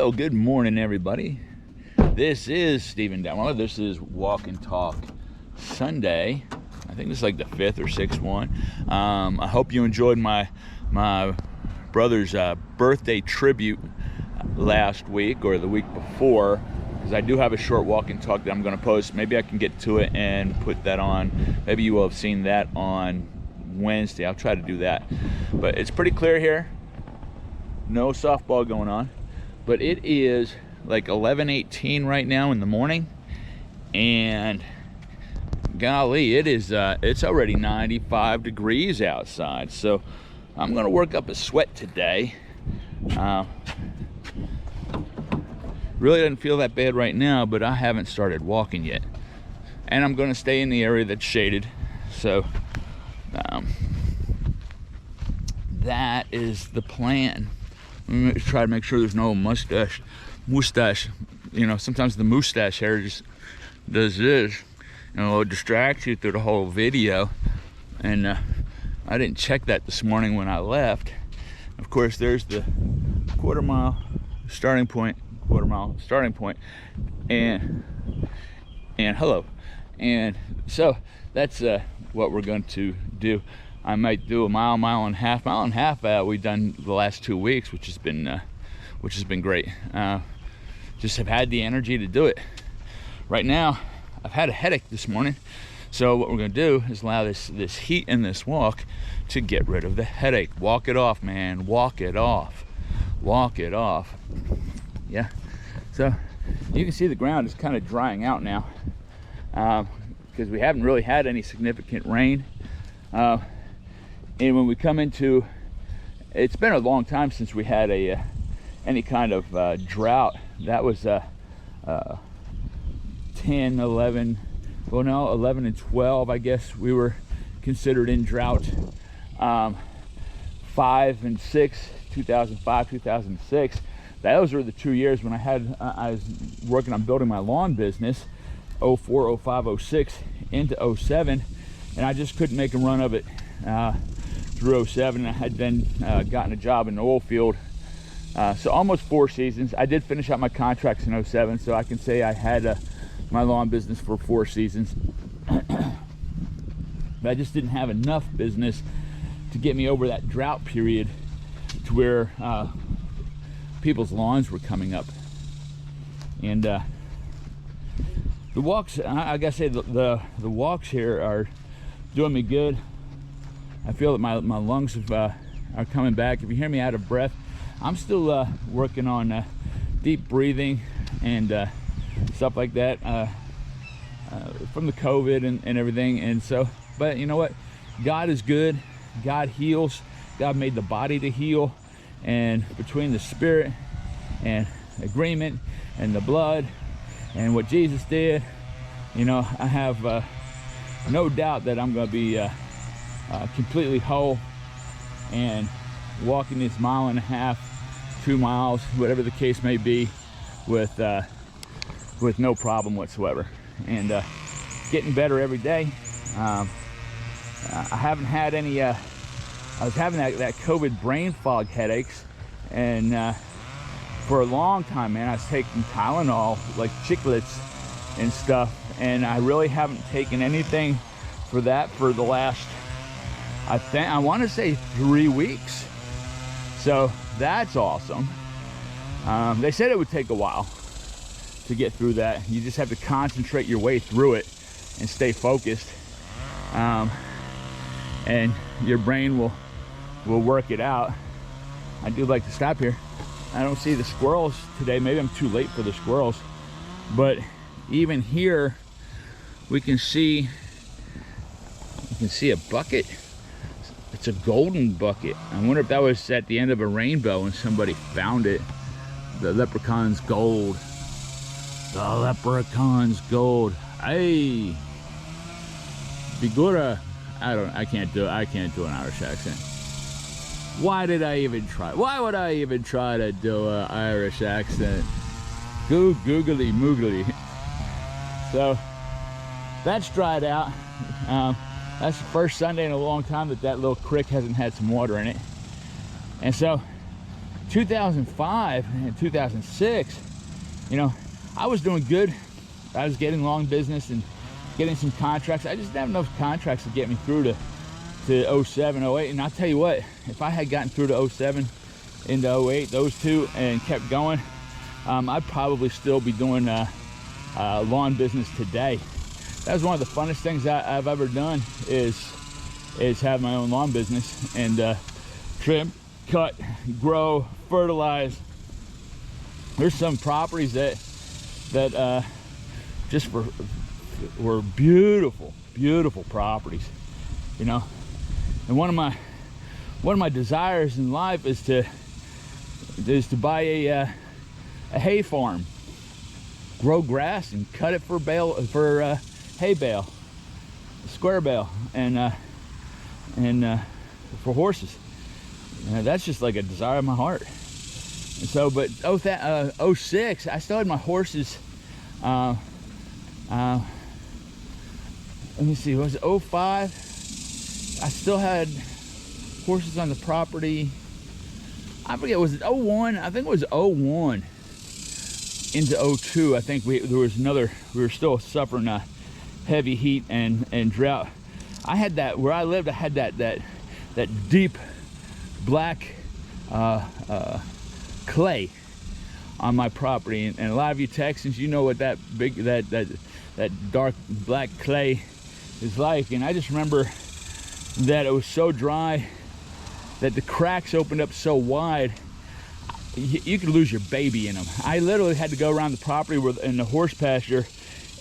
Well, good morning, everybody. This is Stephen Downwell. This is Walk and Talk Sunday. I think this is like the 5th or 6th one. I hope you enjoyed my brother's birthday tribute last week or the week before, because I do have a short walk and talk that I'm going to post. Maybe I can get to it and put that on. Maybe you will have seen that on Wednesday. I'll try to do that. But it's pretty clear here. No softball going on. But it is like 11:18 right now in the morning, and golly, it's already 95 degrees outside. So I'm gonna work up a sweat today. Really doesn't feel that bad right now, but I haven't started walking yet, and I'm gonna stay in the area that's shaded. So that is the plan. I'm gonna try to make sure there's no mustache. You know, sometimes the mustache hair just does this, and it'll distract you through the whole video. And I didn't check that this morning when I left. Of course, there's the quarter mile starting point, and hello. And so that's what we're going to do. I might do a mile and a half. We've done the last 2 weeks, which has been great. Just have had the energy to do it. Right now, I've had a headache this morning, so what we're going to do is allow this heat in this walk to get rid of the headache. Walk it off, man. Walk it off. Yeah. So you can see the ground is kind of drying out now, because we haven't really had any significant rain. And when we come into, it's been a long time since we had any kind of drought. That was 10, 11, well no, 11 and 12, I guess we were considered in drought. 5 and 6, 2005, 2006. Those were the 2 years when I was working on building my lawn business, 04, 05, 06 into 07, and I just couldn't make a run of it through 07. I had then gotten a job in the oil field, so almost 4 seasons. I did finish out my contracts in 07, so I can say I had my lawn business for 4 seasons. But I just didn't have enough business to get me over that drought period to where people's lawns were coming up. And the walks, I gotta say, the walks here are doing me good. I feel that my lungs are coming back. If you hear me out of breath, I'm still working on deep breathing and stuff like that from the COVID and everything. And so, but you know what? God is good. God heals. God made the body to heal. And between the spirit and agreement and the blood and what Jesus did, you know, I have no doubt that I'm going to be completely whole and walking this 1.5 miles, 2 miles, whatever the case may be, with no problem whatsoever, and getting better every day. I haven't had any. I was having that COVID brain fog headaches, and for a long time, man, I was taking Tylenol, like chiclets and stuff, and I really haven't taken anything for that for the last, I want to say 3 weeks. So that's awesome. They said it would take a while to get through that. You just have to concentrate your way through it and stay focused, and your brain will work it out. I do like to stop here. I don't see the squirrels today. Maybe I'm too late for the squirrels, but even here we can see a bucket. It's a golden bucket. I wonder if that was at the end of a rainbow and somebody found it. The leprechaun's gold. The leprechaun's gold. Hey, Bigura. I can't do an Irish accent. Why did I even try? Why would I even try to do an Irish accent? Googly moogly. So that's dried out. That's the first Sunday in a long time that little creek hasn't had some water in it. And so 2005 and 2006, you know, I was doing good. I was getting long business and getting some contracts. I just didn't have enough contracts to get me through to 07, 08. And I'll tell you what, if I had gotten through to 07 into 08, those two, and kept going, I'd probably still be doing lawn business today. That was one of the funnest things I've ever done, is have my own lawn business and trim, cut, grow, fertilize. There's some properties that just were beautiful properties, you know. And one of my desires in life is to buy a hay farm, grow grass and cut it for hay bale, square bale, and for horses. That's just like a desire of my heart. And so, but 06, I still had my horses. Let me see, was it 05? I still had horses on the property. I forget, was it 01? I think it was 01 into 02. I think we were still suffering heavy heat and drought. I had that, where I lived, I had that deep black clay on my property, and a lot of you Texans, you know what that dark black clay is like. And I just remember that it was so dry that the cracks opened up so wide you could lose your baby in them. I literally had to go around the property in the horse pasture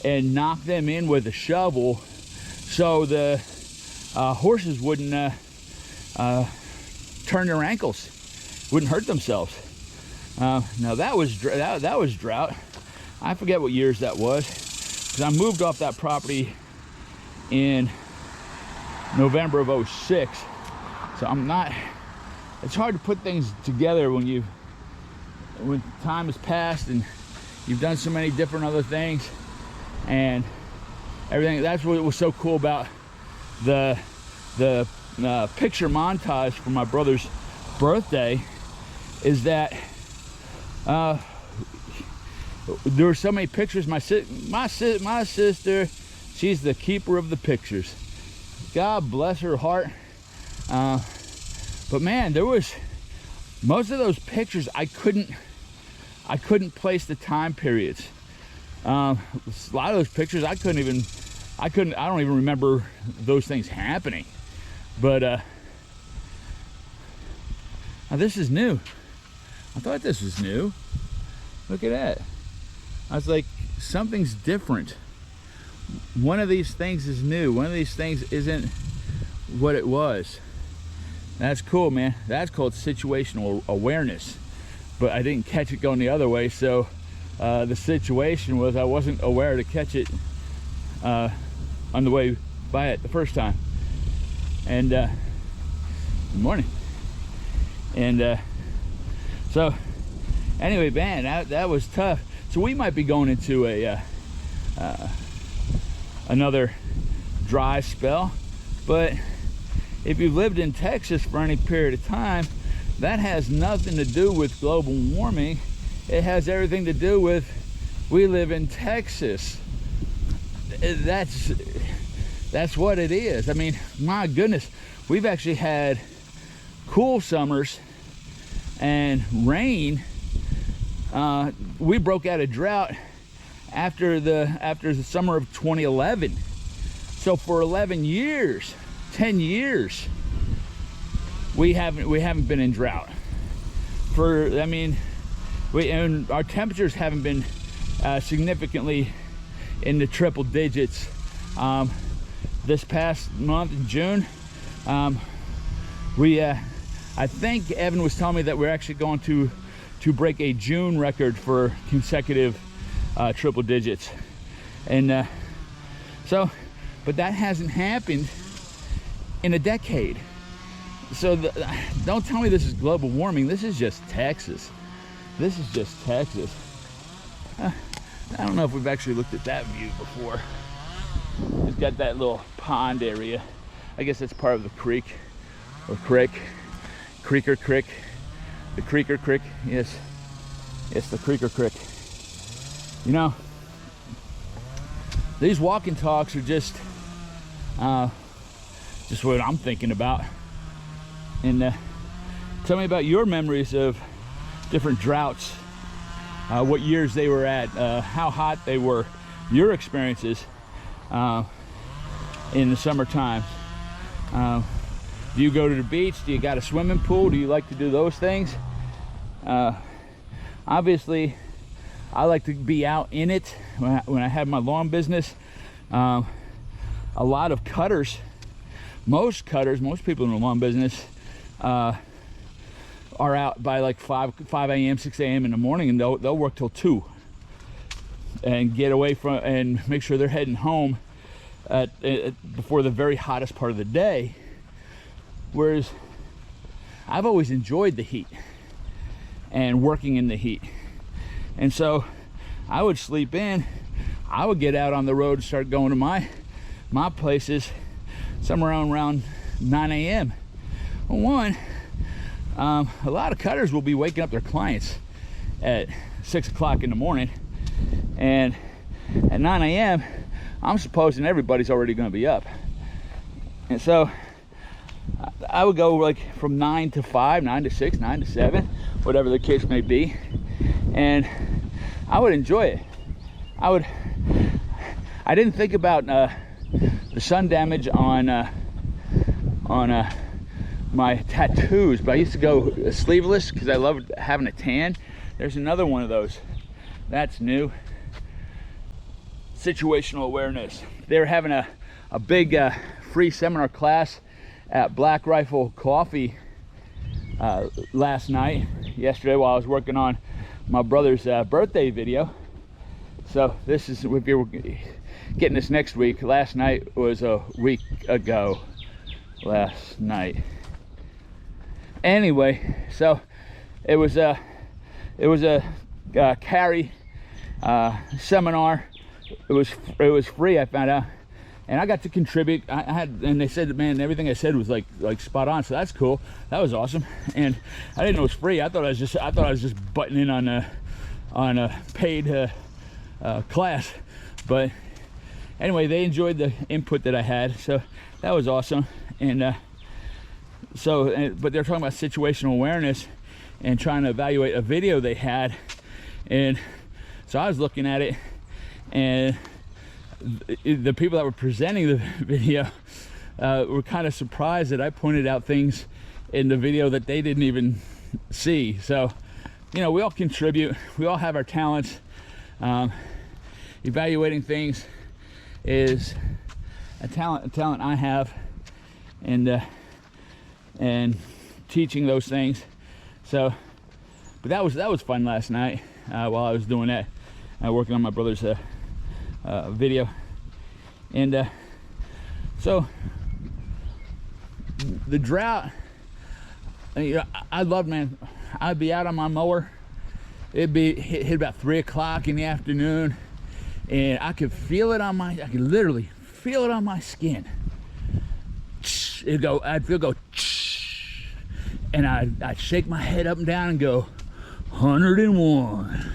and knock them in with a shovel so the horses wouldn't turn their ankles, wouldn't hurt themselves. Now that was drought. I forget what years that was, because I moved off that property in November of 06. So it's hard to put things together when time has passed and you've done so many different other things and everything. That's what was so cool about the picture montage for my brother's birthday, is that there were so many pictures. My sister, she's the keeper of the pictures. God bless her heart. But man, there was most of those pictures I couldn't place the time periods. A lot of those pictures I don't even remember those things happening. But now this is new. I thought this was new. Look at that. I was like, something's different. One of these things is new. One of these things isn't what it was. That's cool, man. That's called situational awareness. But I didn't catch it going the other way, so the situation was I wasn't aware to catch it on the way by it the first time. And good morning. And so anyway, man, that was tough. So we might be going into another dry spell, but if you've lived in Texas for any period of time, that has nothing to do with global warming. It has everything to do with, we live in Texas. That's what it is. I mean, my goodness, we've actually had cool summers and rain. We broke out of drought after the summer of 2011. So for 11 years, 10 years, we haven't been in drought. And our temperatures haven't been significantly in the triple digits. This past month in June, I think Evan was telling me that we're actually going to break a June record for consecutive triple digits. And but that hasn't happened in a decade. So don't tell me this is global warming. This is just Texas. This is just Texas. I don't know if we've actually looked at that view before. It's got that little pond area. I guess that's part of the creek or creek. The Creeker Creek. Yes, it's the Creeker Creek. You know, these walking talks are just what I'm thinking about. And tell me about your memories of different droughts, what years they were at, how hot they were, your experiences in the summertime. Do you go to the beach? Do you got a swimming pool? Do you like to do those things? Obviously, I like to be out in it when I have my lawn business. A lot of cutters, most people in the lawn business are out by like 5 a.m., 6 a.m. in the morning, and they'll work till 2 and get away from and make sure they're heading home before the very hottest part of the day. Whereas I've always enjoyed the heat and working in the heat, and so I would sleep in. I would get out on the road and start going to my places somewhere around 9 a.m. Well, a lot of cutters will be waking up their clients at 6 o'clock in the morning, and at 9 a.m. I'm supposing everybody's already going to be up. And so I would go like from 9 to 5, 9 to 6, 9 to 7, whatever the case may be, and I would enjoy it. I didn't think about the sun damage on my tattoos, but I used to go sleeveless because I loved having a tan. There's another one of those. That's new. Situational awareness. They were having a big free seminar class at Black Rifle Coffee yesterday while I was working on my brother's birthday video. So this is, if you're getting this next week, last night was a week ago last night. Anyway, so it was a carry seminar. It was free, I found out, and I got to contribute. And they said, man, everything I said was like spot on, so that's cool. That was awesome. And I didn't know it was free. I thought I was just butting in on a paid class. But anyway, they enjoyed the input that I had, so that was awesome. And but they're talking about situational awareness and trying to evaluate a video they had, and so I was looking at it, and the people that were presenting the video were kind of surprised that I pointed out things in the video that they didn't even see. So, you know, we all contribute, we all have our talents. Evaluating things is a talent I have, and teaching those things. So, but that was fun last night while I was doing that, working on my brother's video. And so the drought, you know, I love, man, I'd be out on my mower. It'd be hit about 3 o'clock in the afternoon, and I could literally feel it on my skin. I'd feel go, and I'd shake my head up and down and go, 101.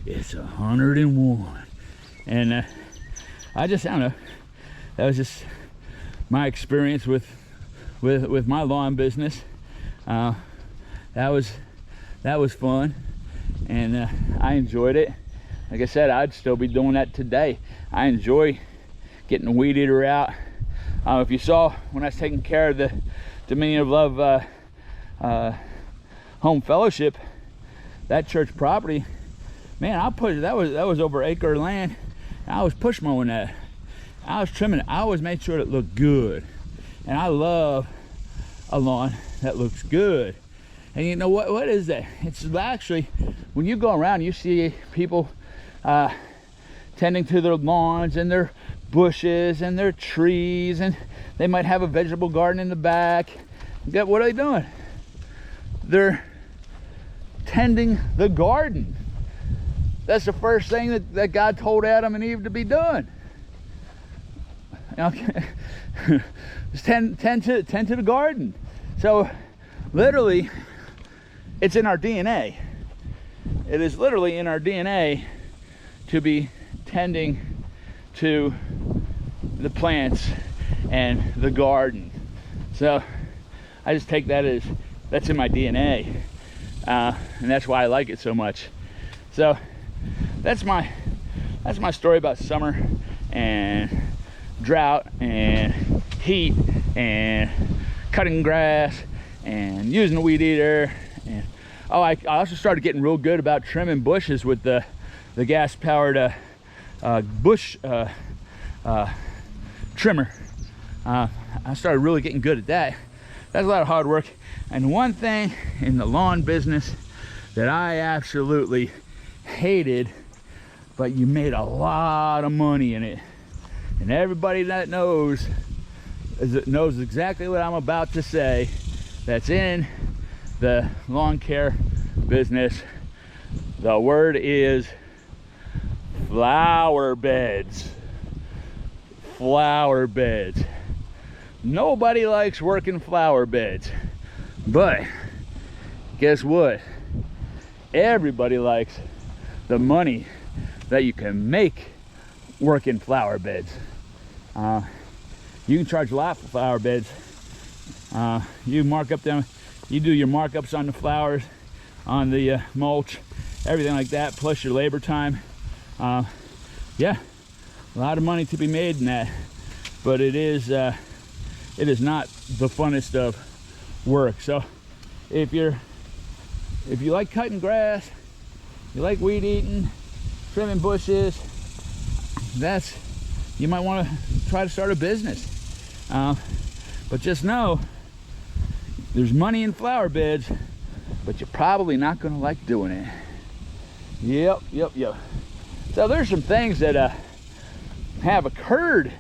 It's 101. And I don't know. That was just my experience with my lawn business. That was fun, and I enjoyed it. Like I said, I'd still be doing that today. I enjoy getting the weed eater out. If you saw when I was taking care of the Dominion of Love home fellowship, that church property, man, that was over acre land. I was push mowing that. I was trimming it. I always made sure it looked good, and I love a lawn that looks good. And you know what is that? It's actually, when you go around, you see people tending to their lawns and their bushes and their trees, and they might have a vegetable garden in the back. What are they doing? They're tending the garden. That's the first thing that God told Adam and Eve to be doing. Okay. Just tend to the garden. So literally, it's in our DNA. It is literally in our DNA to be tending to the plants and the garden. So I just take that as that's in my DNA, and that's why I like it so much. So that's my story about summer and drought and heat and cutting grass and using a weed eater. And oh, I also started getting real good about trimming bushes with the gas powered bush trimmer. I started really getting good at that. That's a lot of hard work. And one thing in the lawn business that I absolutely hated, but you made a lot of money in it, and everybody that knows exactly what I'm about to say, that's in the lawn care business. The word is flower beds. Flower beds. Nobody likes working flower beds, but guess what? Everybody likes the money that you can make working flower beds. You can charge a lot for flower beds. You mark up them, you do your markups on the flowers, on the mulch, everything like that, plus your labor time. Yeah, a lot of money to be made in that, but it is not the funnest of work. So if you like cutting grass, you like weed eating, trimming bushes, you might want to try to start a business. But just know there's money in flower beds, but you're probably not going to like doing it. Yep. So there's some things that have occurred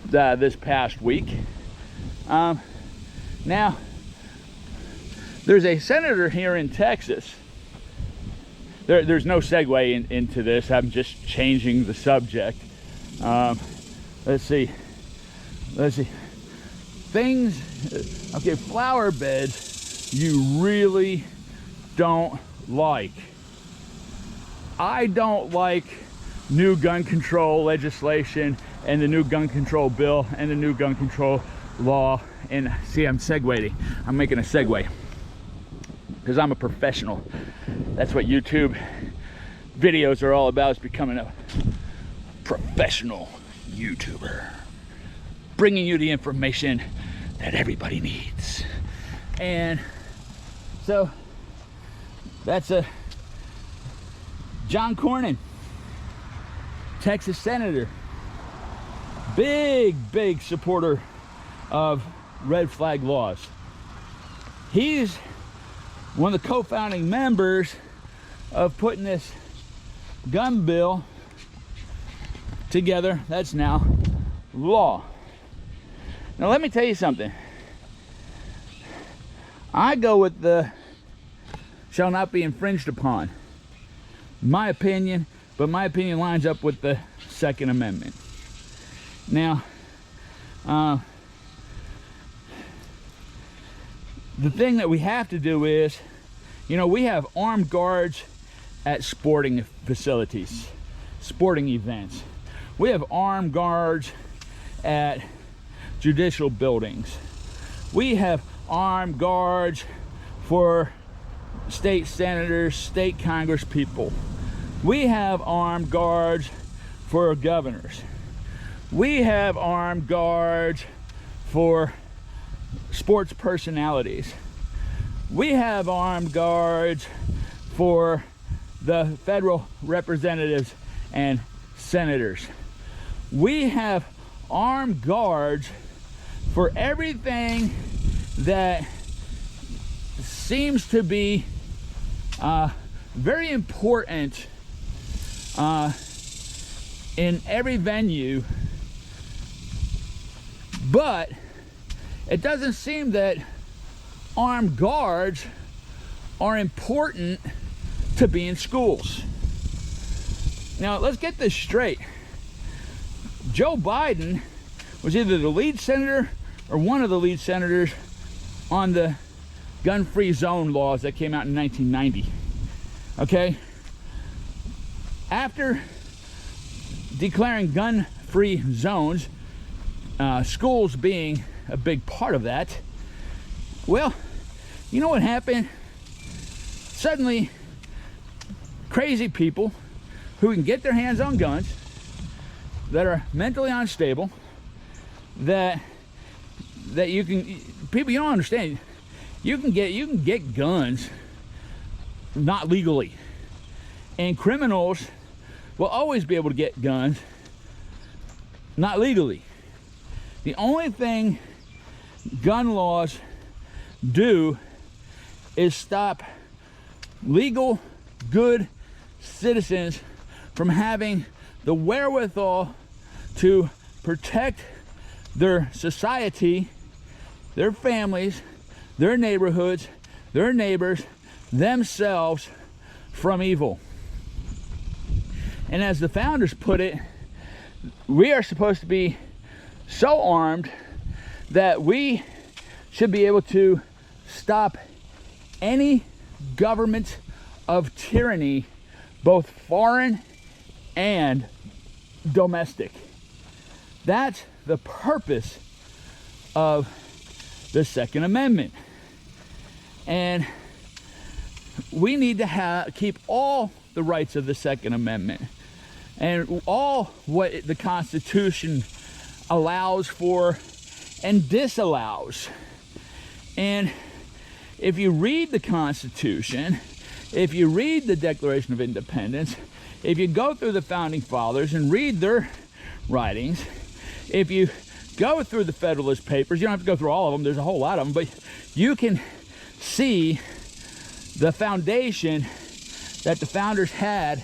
this past week. Now, there's a senator here in Texas. There's no segue into this. I'm just changing the subject. Let's see. Things, okay, flower beds you really don't like. I don't like new gun control legislation and the new gun control bill and the new gun control law. And see, I'm segueing. I'm making a segue because I'm a professional. That's what YouTube videos are all about, is becoming a professional YouTuber, bringing you the information that everybody needs. And so that's John Cornyn, Texas senator, big supporter of red flag laws. He's one of the co-founding members of putting this gun bill together that's now law. Now let me tell you something. I go with the shall not be infringed upon. My opinion, but my opinion lines up with the Second Amendment. Now, the thing that we have to do is, we have armed guards at sporting facilities, sporting events. We have armed guards at judicial buildings. We have armed guards for state senators, state congress people. We have armed guards for governors. We have armed guards for sports personalities. We have armed guards for the federal representatives and senators. We have armed guards for everything that seems to be very important in every venue, but it doesn't seem that armed guards are important to be in schools. Now, let's get this straight. Joe Biden was either the lead senator or one of the lead senators on the gun-free zone laws that came out in 1990. Okay? After declaring gun-free zones, schools being a big part of that, well, you know what happened? Suddenly, crazy people who can get their hands on guns, that are mentally unstable, that you can, people, you don't understand, you can get guns not legally, and criminals will always be able to get guns not legally. The only thing gun laws do is stop legal, good citizens from having the wherewithal to protect their society, their families, their neighborhoods, their neighbors, themselves from evil. And as the founders put it, we are supposed to be so armed that we should be able to stop any government of tyranny, both foreign and domestic. That's the purpose of the Second Amendment. And we need to keep all the rights of the Second Amendment and all what the Constitution allows for and disallows. And if you read the Constitution, if you read the Declaration of Independence, if you go through the Founding Fathers and read their writings, if you go through the Federalist Papers, you don't have to go through all of them, there's a whole lot of them, but you can see the foundation that the founders had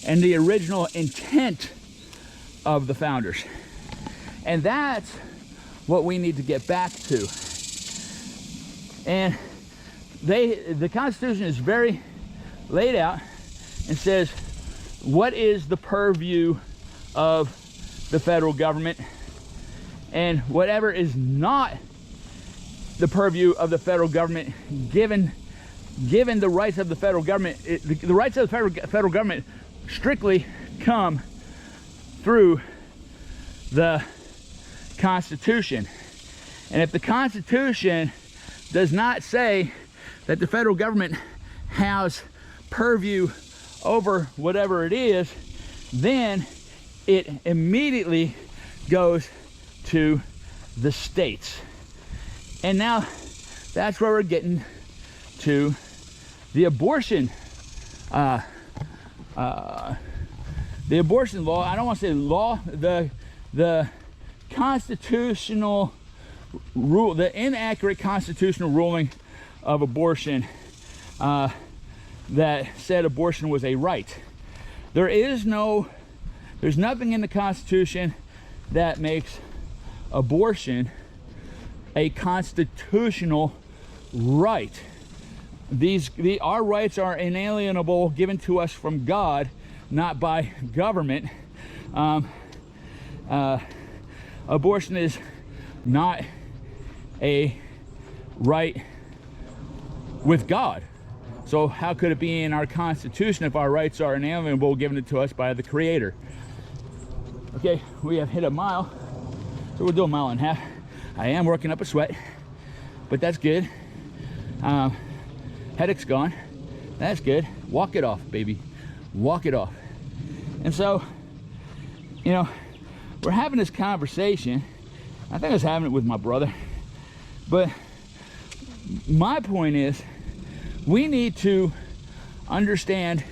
and the original intent of the founders. And that's what we need to get back to. And the Constitution is very laid out and says what is the purview of the federal government, and whatever is not the purview of the federal government, given the rights of the federal government, the rights of the federal government strictly come through the Constitution. And if the Constitution does not say that the federal government has purview over whatever it is, then it immediately goes to the states. And now that's where we're getting to the abortion law. I don't want to say law, the constitutional rule, the inaccurate constitutional ruling of abortion that said abortion was a right. There's nothing in the Constitution that makes abortion a constitutional right. Our rights are inalienable, given to us from God, not by government. Abortion is not a right with God. So how could it be in our Constitution if our rights are inalienable, given it to us by the Creator? Okay, we have hit a mile, so we'll do a mile and a half. I am working up a sweat, but that's good. Headache's gone. That's good. Walk it off, baby. Walk it off. And so, you know, we're having this conversation. I think I was having it with my brother. But my point is, we need to understand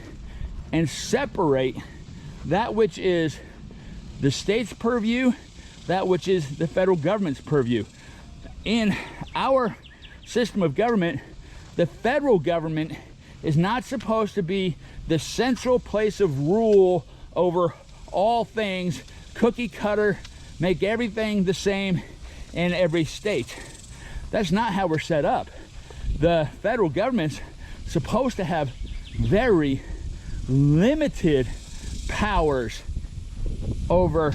and separate that which is the state's purview, that which is the federal government's purview. In our system of government, the federal government is not supposed to be the central place of rule over all things, cookie cutter, make everything the same in every state. That's not how we're set up. The federal government's supposed to have very limited powers over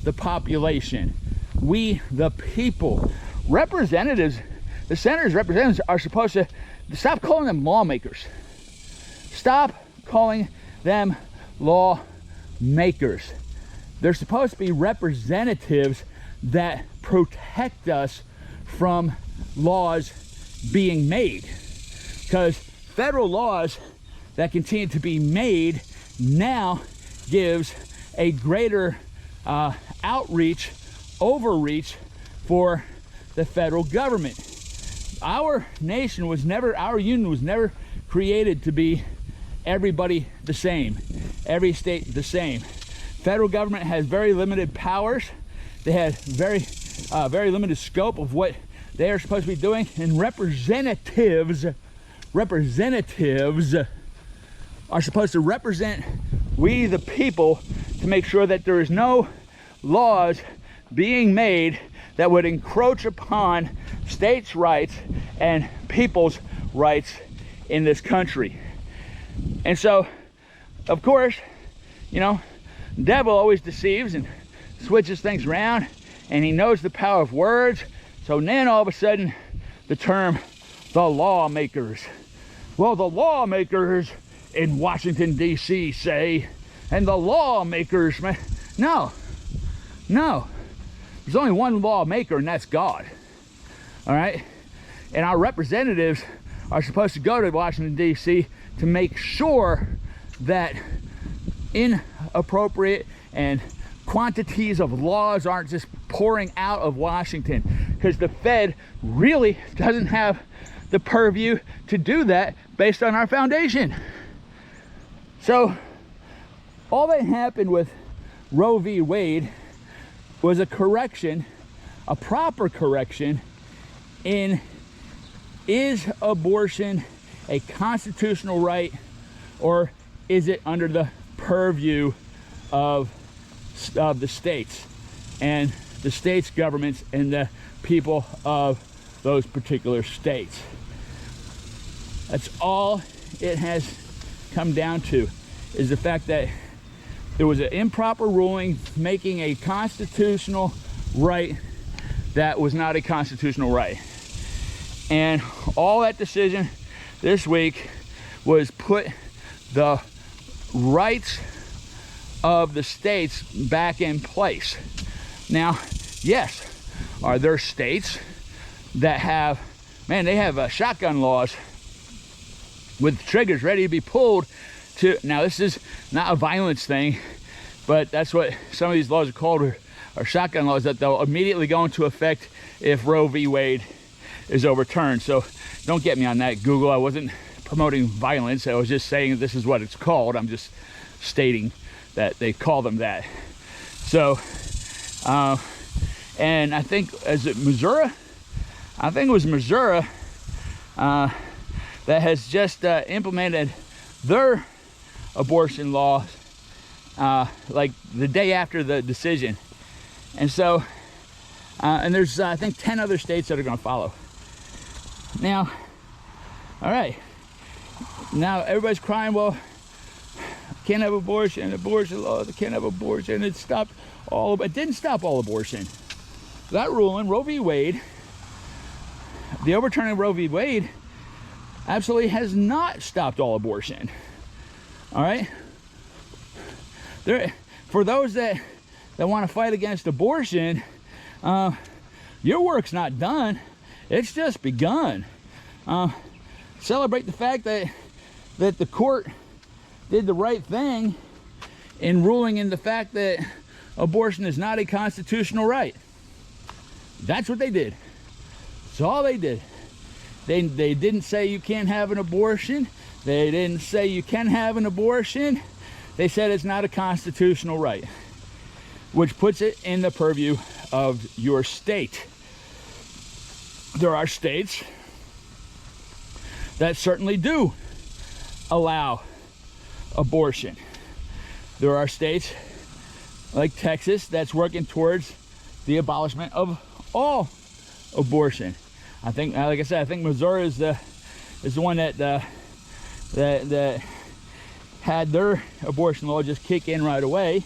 the population. We, the people. Representatives The senators, representatives are supposed to stop calling them lawmakers. Stop calling them lawmakers. They're supposed to be representatives that protect us from laws being made. Because federal laws that continue to be made now gives a greater overreach for the federal government. Our nation was never, our union was never created to be everybody the same, every state the same. Federal government has very limited powers. They have very limited scope of what they are supposed to be doing, and representatives are supposed to represent we the people to make sure that there is no laws being made that would encroach upon states' rights and people's rights in this country. And so, of course, you know, the devil always deceives and switches things around, and he knows the power of words. So then all of a sudden, the term, the lawmakers. Well, the lawmakers in Washington, D.C. say, and the lawmakers, no. There's only one lawmaker, and that's God. All right? And our representatives are supposed to go to Washington, D.C. to make sure that inappropriate and quantities of laws aren't just pouring out of Washington, because the Fed really doesn't have the purview to do that based on our foundation. So all that happened with Roe v. Wade was a correction, a proper correction in, is abortion a constitutional right, or is it under the purview of the states and the states' governments and the people of those particular states? That's all it has come down to, is the fact that there was an improper ruling making a constitutional right that was not a constitutional right. And all that decision this week was put the rights of the states back in place. Now, yes, are there states that have, man, they have shotgun laws with triggers ready to be pulled to, now this is not a violence thing, but that's what some of these laws are called, are shotgun laws, that they'll immediately go into effect if Roe v. Wade is overturned. So don't get me on that, Google. I wasn't promoting violence. I was just saying this is what it's called. I'm just stating that they call them that. So, and I think, is it Missouri? I think it was Missouri that has just implemented their abortion laws like the day after the decision. And so, and there's I think 10 other states that are going to follow. Now, all right, now everybody's crying, well, can't have abortion laws, can't have abortion. It stopped all, it didn't stop all abortion. That ruling, Roe v. Wade, the overturning of Roe v. Wade, absolutely has not stopped all abortion. All right, there, for those that want to fight against abortion, your work's not done. It's just begun. Celebrate the fact that the court did the right thing in ruling in the fact that abortion is not a constitutional right. That's what they did. That's all they did. They didn't say you can't have an abortion. They didn't say you can have an abortion. They said it's not a constitutional right, which puts it in the purview of your state. There are states that certainly do allow abortion. There are states like Texas that's working towards the abolishment of all abortion. I think, like I said, I think Missouri is the one that had their abortion law just kick in right away.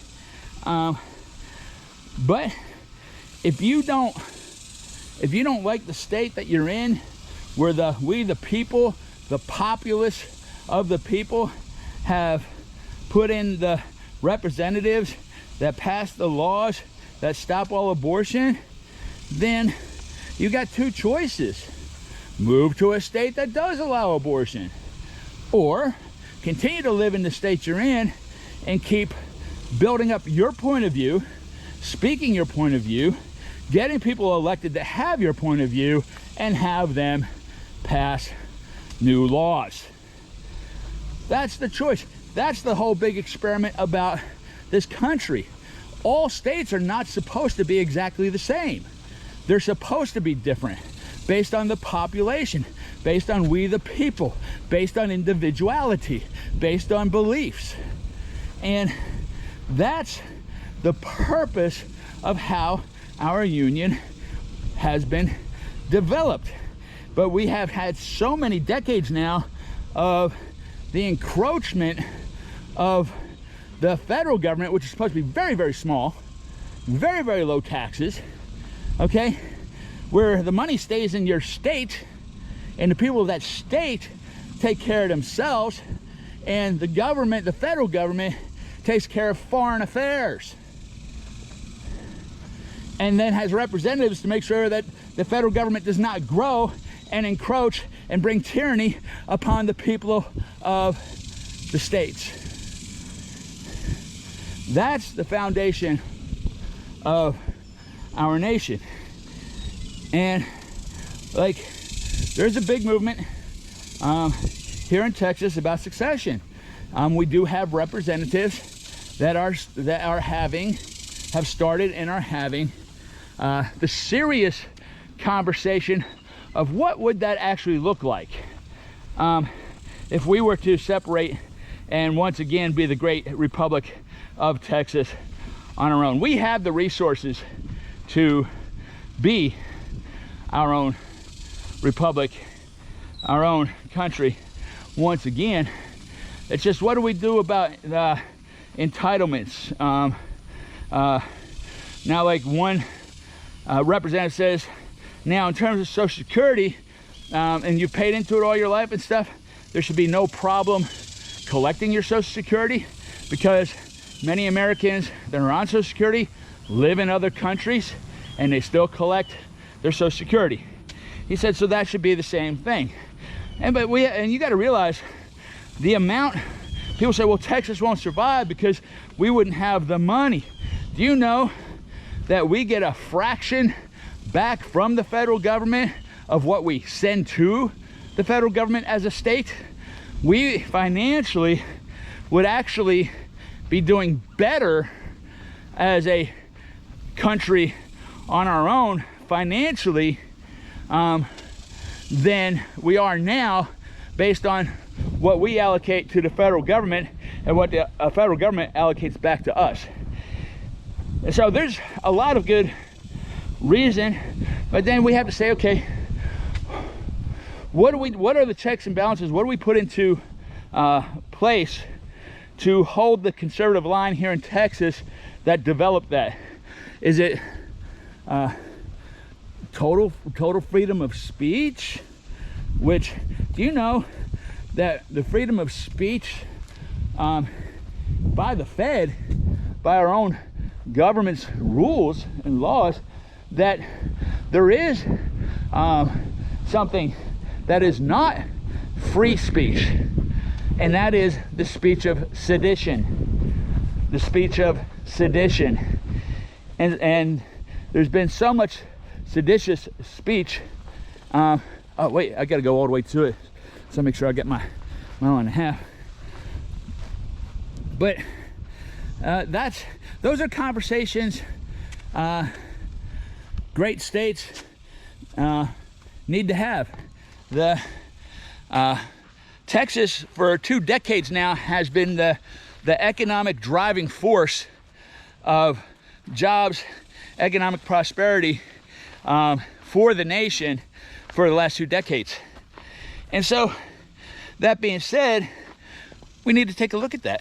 But if you don't if you don't like the state that you're in, where we the people, the populace of the people, have put in the representatives that pass the laws that stop all abortion, then you got two choices. Move to a state that does allow abortion, or continue to live in the state you're in and keep building up your point of view, speaking your point of view, getting people elected that have your point of view, and have them pass new laws. That's the choice. That's the whole big experiment about this country. All states are not supposed to be exactly the same. They're supposed to be different, based on the population, based on we the people, based on individuality, based on beliefs. And that's the purpose of how our union has been developed. But we have had so many decades now of the encroachment of the federal government, which is supposed to be very, very small, very, very low taxes, okay, where the money stays in your state and the people of that state take care of themselves, and the government, the federal government, takes care of foreign affairs and then has representatives to make sure that the federal government does not grow and encroach and bring tyranny upon the people of the states. That's the foundation of our nation. And like, there's a big movement here in Texas about succession. We do have representatives that have started and are having the serious conversation of what would that actually look like if we were to separate and once again be the great Republic of Texas on our own. We have the resources to be our own republic, our own country once again. It's just, what do we do about entitlements? Now, like one representative says, now in terms of Social Security, and you've paid into it all your life and stuff, there should be no problem collecting your Social Security, because many Americans that are on Social Security live in other countries and they still collect their Social Security. He said, so that should be the same thing. And you got to realize the amount. People say, well, Texas won't survive because we wouldn't have the money. Do you know that we get a fraction back from the federal government of what we send to the federal government as a state? We financially would actually be doing better as a country on our own financially than we are now, based on what we allocate to the federal government and what the federal government allocates back to us. And so there's a lot of good reason, but then we have to say, okay, what are the checks and balances? What do we put into place to hold the conservative line here in Texas that developed that? Is it total freedom of speech? Which, do you know that the freedom of speech by the Fed, by our own government's rules and laws, that there is something that is not free speech, and that is the speech of sedition. The speech of sedition. And there's been so much seditious speech. Oh wait, I gotta go all the way to it, so make sure I get my mile and a half. But those are conversations great states need to have. The Texas for 2 decades now has been the economic driving force of jobs, economic prosperity for the nation for the last 2 decades. And so, that being said, we need to take a look at that.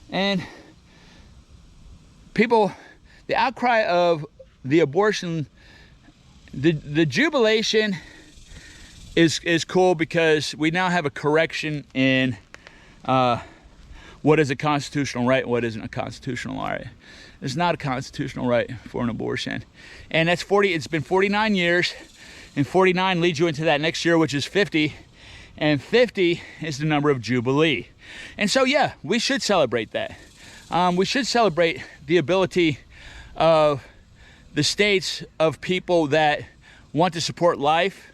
And people, the outcry of the abortion, the jubilation is cool because we now have a correction in what is a constitutional right and what isn't a constitutional right. It's not a constitutional right for an abortion. And that's it's been 49 years, and 49 leads you into that next year, which is 50, and 50 is the number of Jubilee. And so, yeah, we should celebrate that. We should celebrate the ability of the states, of people that want to support life,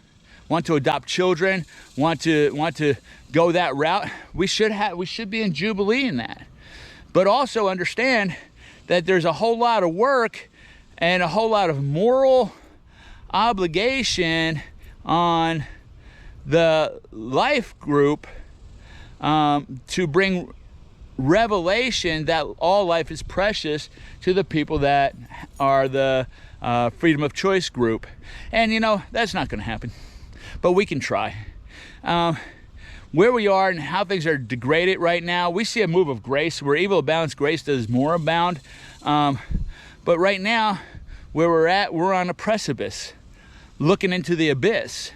want to adopt children, want to go that route. We should be in Jubilee in that. But also understand that there's a whole lot of work and a whole lot of moral obligation on the life group to bring revelation that all life is precious to the people that are the freedom of choice group. And you know, that's not going to happen, but we can try. Where we are and how things are degraded right now, we see a move of grace. Where evil abounds, grace does more abound. But right now, where we're at, we're on a precipice, looking into the abyss.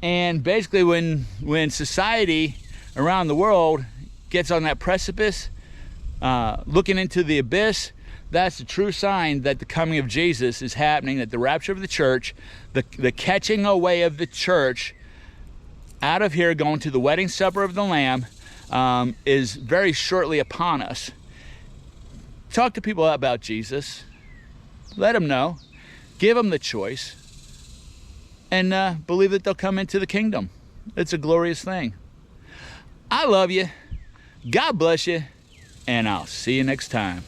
And basically, when society around the world gets on that precipice, looking into the abyss, that's the true sign that the coming of Jesus is happening, that the rapture of the church, the catching away of the church out of here, going to the wedding supper of the Lamb, is very shortly upon us. Talk to people about Jesus. Let them know. Give them the choice. And believe that they'll come into the kingdom. It's a glorious thing. I love you. God bless you. And I'll see you next time.